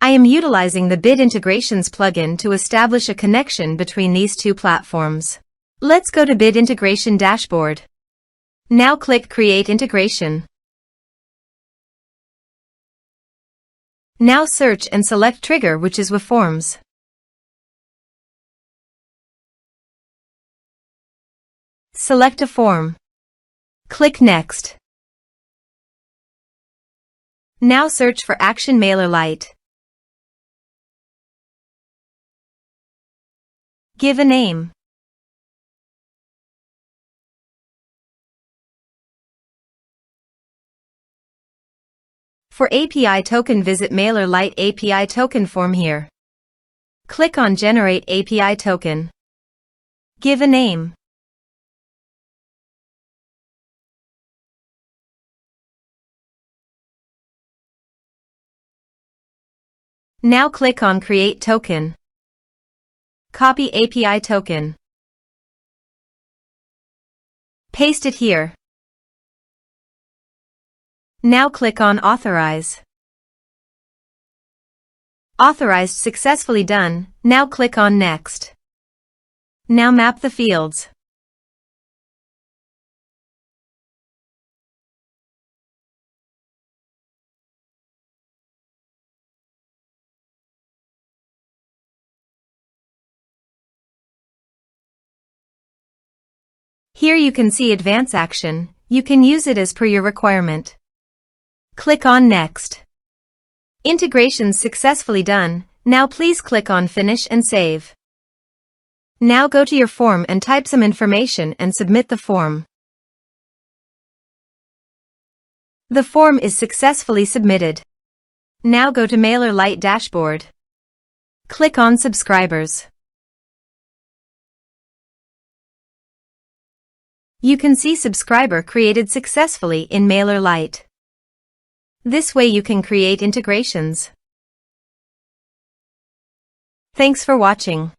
I am utilizing the Bid Integrations plugin to establish a connection between these two platforms. Let's go to Bid Integration Dashboard. Now click Create Integration. Now search and select Trigger, which is weForms. Select a form. Click Next. Now search for Action MailerLite. Give a name. For API token, visit MailerLite API token form here. Click on Generate API token. Give a name. Now click on Create Token. Copy API token. Paste it here. Now click on Authorize. Authorized, successfully done. Now click on Next. Now map the fields. Here you can see Advance Action. You can use it as per your requirement. Click on Next. Integrations successfully done. Now please click on Finish and Save. Now go to your form and type some information and submit the form. The form is successfully submitted. Now go to MailerLite Dashboard. Click on Subscribers. You can see subscriber created successfully in MailerLite. This way you can create integrations. Thanks for watching.